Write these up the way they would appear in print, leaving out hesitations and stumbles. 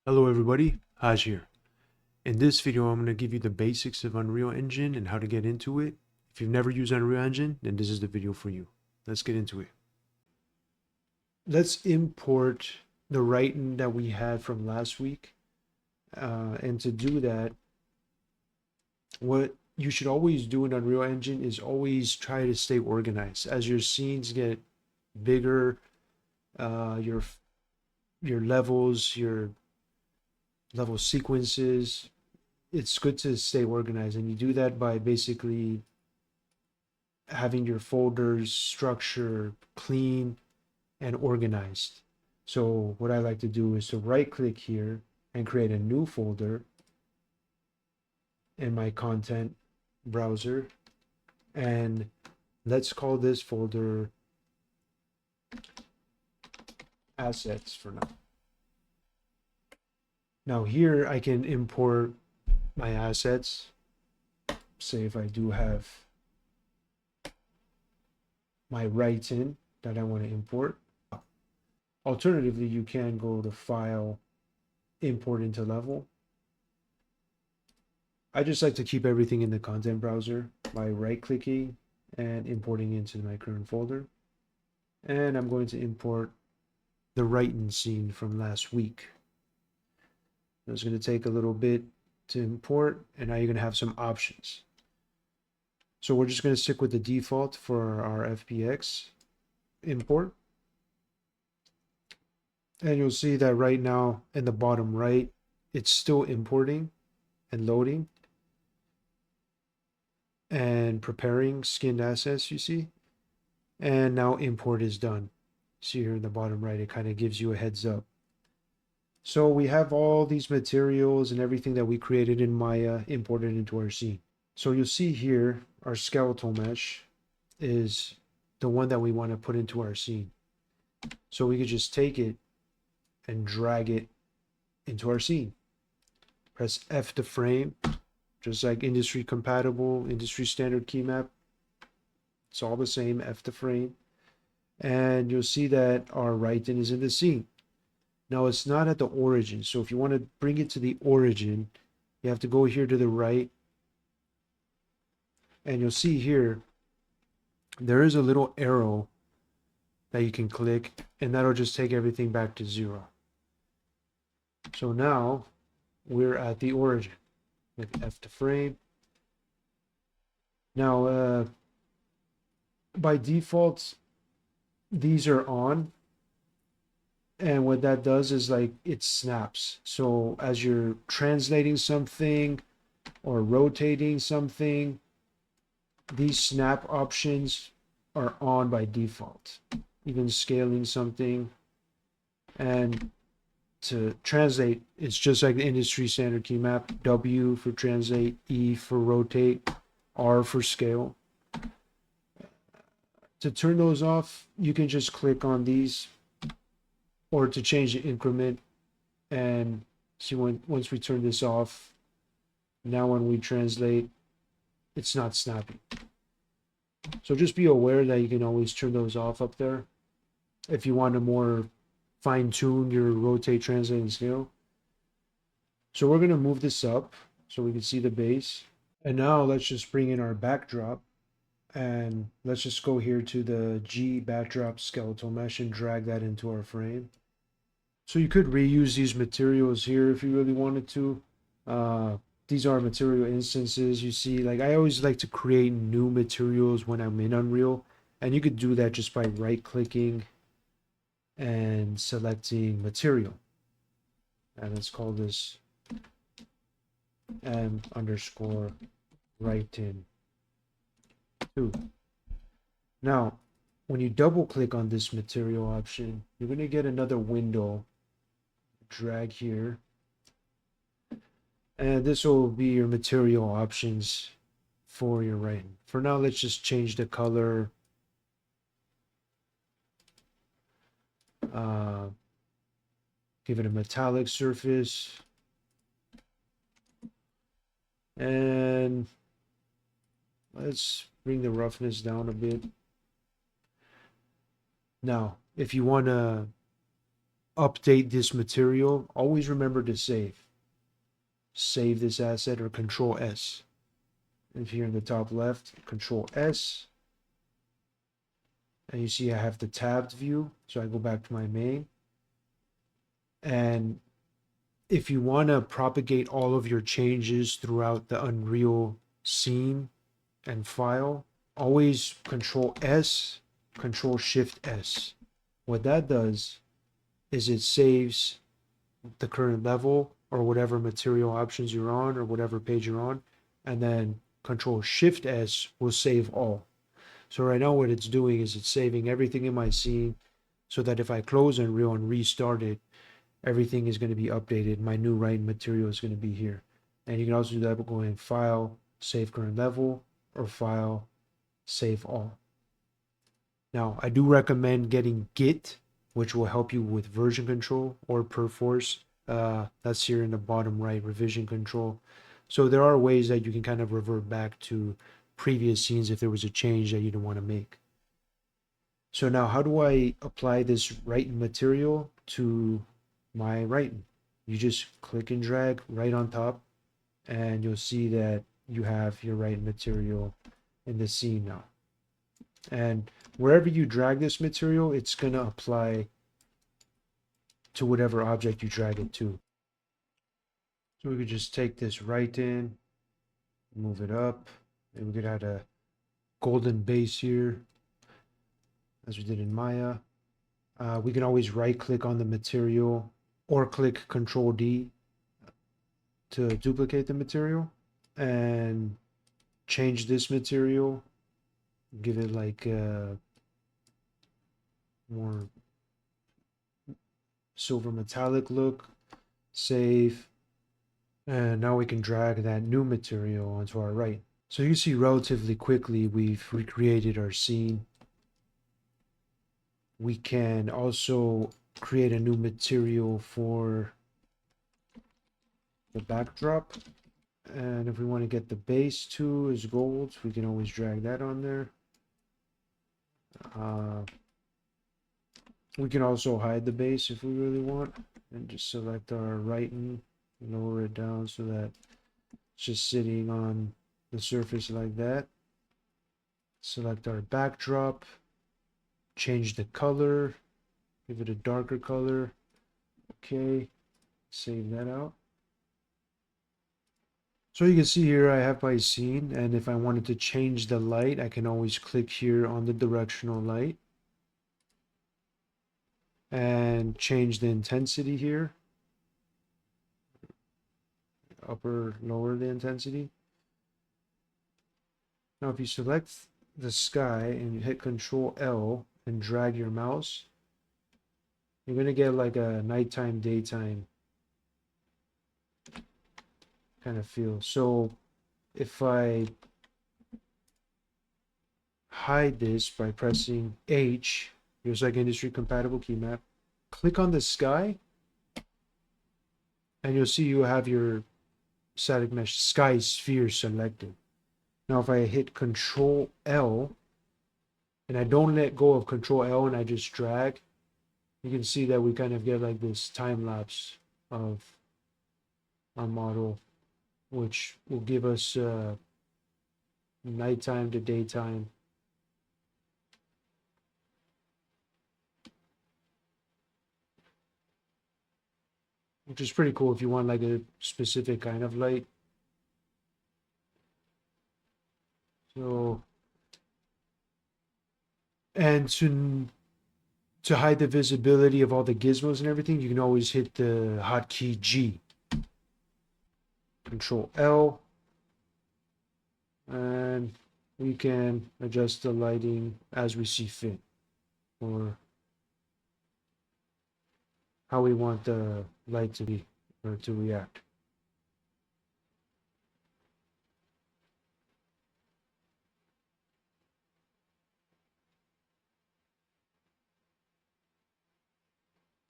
Hello everybody, Haj here. In this video, I'm going to give you the basics of Unreal Engine and how to get into it. If you've never used Unreal Engine, then this is the video for you. Let's get into it. Let's import the Rhyton that we had from last week. And to do that, what you should always do in Unreal Engine is always try to stay organized. As your scenes get bigger, uh, your your levels, your level sequences, it's good to stay organized, and you do that by basically having your folders structure clean and organized. So what I like to do is to right click here and create a new folder in my content browser, and let's call this folder assets for now. Now here I can import my assets. Say if I do have my Rhyton that I want to import. Alternatively, you can go to File, Import into Level. I just like to keep everything in the content browser by right-clicking and importing into my current folder. And I'm going to import the Rhyton scene from last week. It's going to take a little bit to import, and now you're going to have some options. So we're just going to stick with the default for our FBX import. And you'll see that right now in the bottom right, it's still importing and loading and preparing skinned assets, you see. And now import is done. See here in the bottom right, it kind of gives you a heads up. So we have all these materials and everything that we created in Maya imported into our scene. So you'll see here, our skeletal mesh is the one that we want to put into our scene. So we could just take it and drag it into our scene. Press F to frame, just like industry compatible, industry standard key map. It's all the same, F to frame. And you'll see that our Rhyton is in the scene. Now it's not at the origin. So if you want to bring it to the origin, you have to go here to the right. And you'll see here, there is a little arrow that you can click, and that'll just take everything back to 0. So now we're at the origin with F to frame. Now, by default, these are on. And what that does is like it snaps. So as you're translating something or rotating something, these snap options are on by default. Even scaling something, and to translate, it's just like the industry standard key map. W for translate, E for rotate, R for scale. To turn those off, you can just click on these, or to change the increment, and see once we turn this off, now when we translate, it's not snapping. So just be aware that you can always turn those off up there if you want to more fine-tune your rotate, translate, and scale. So we're going to move this up so we can see the base. And now let's just bring in our backdrop, and let's just go here to the G backdrop skeletal mesh and drag that into our frame. So you could reuse these materials here if you really wanted to. These are material instances. You see, like I always like to create new materials when I'm in Unreal, and you could do that just by right-clicking and selecting material. And let's call this M underscore Rhyton 2. Now, when you double click on this material option, you're going to get another window. Drag here. And this will be your material options for your Rhyton. For now, let's just change the color. Give it a metallic surface. And let's bring the roughness down a bit. Now, if you want to update this material, always remember to save this asset, or Control S. If you're in the top left, Control S, and you see I have the tabbed view. So I go back to my main, and if you want to propagate all of your changes throughout the Unreal scene and file, always Control S, Control Shift S. What that does is it saves the current level or whatever material options you're on or whatever page you're on, and then Control Shift S will save all. So right now what it's doing is it's saving everything in my scene, so that if I close Unreal and restart it, everything is going to be updated. My new Rhyton material is going to be here. And you can also do that by going File, Save Current Level, or File, Save All. Now, I do recommend getting Git, which will help you with version control, or Perforce. That's here in the bottom right, revision control. So there are ways that you can kind of revert back to previous scenes if there was a change that you didn't want to make. So now, how do I apply this Rhyton material to my Rhyton? You just click and drag right on top, and you'll see that you have your Rhyton material in the scene now. And wherever you drag this material, it's going to apply to whatever object you drag it to. So we could just take this Rhyton, move it up, and we could add a golden base here, as we did in Maya. We can always right click on the material or click Control D to duplicate the material and change this material, give it like a more silver metallic look, save, and now we can drag that new material onto our right. So you see relatively quickly we've recreated our scene. We can also create a new material for the backdrop. And if we want to get the base too as gold, we can always drag that on there. We can also hide the base if we really want, and just select our Rhyton, lower it down so that it's just sitting on the surface like that. Select our backdrop, change the color, give it a darker color. Okay, save that out. So you can see here I have my scene, and if I wanted to change the light, I can always click here on the directional light and change the intensity here. Upper, lower the intensity. Now if you select the sky and you hit Control L and drag your mouse, you're going to get like a nighttime, daytime kind of feel. So if I hide this by pressing H, here's like industry compatible key map, click on the sky, and you'll see you have your static mesh sky sphere selected. Now if I hit Control L and I don't let go of Control L and I just drag, you can see that we kind of get like this time lapse of our model, which will give us nighttime to daytime. Which is pretty cool if you want like a specific kind of light. So, and to hide the visibility of all the gizmos and everything, you can always hit the hotkey G. Control L. And we can adjust the lighting as we see fit, or how we want the light to be or to react.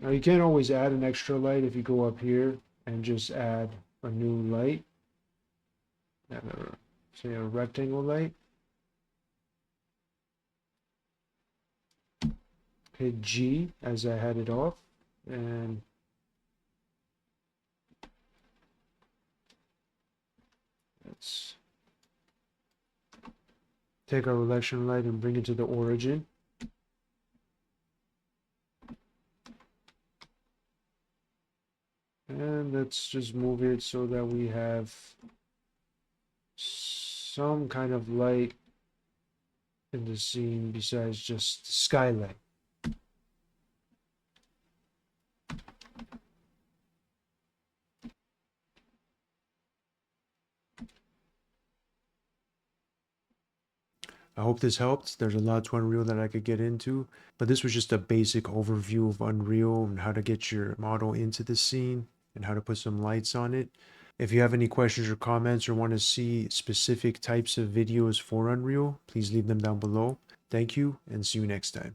Now you can always add an extra light if you go up here and just add a new light, say a rectangle light. Hit G as I had it off, And let's take our election light and bring it to the origin. And let's just move it so that we have some kind of light in the scene besides just skylight. I hope this helped. There's a lot to Unreal that I could get into, but this was just a basic overview of Unreal and how to get your model into the scene and how to put some lights on it. If you have any questions or comments or want to see specific types of videos for Unreal, please leave them down below. Thank you and see you next time.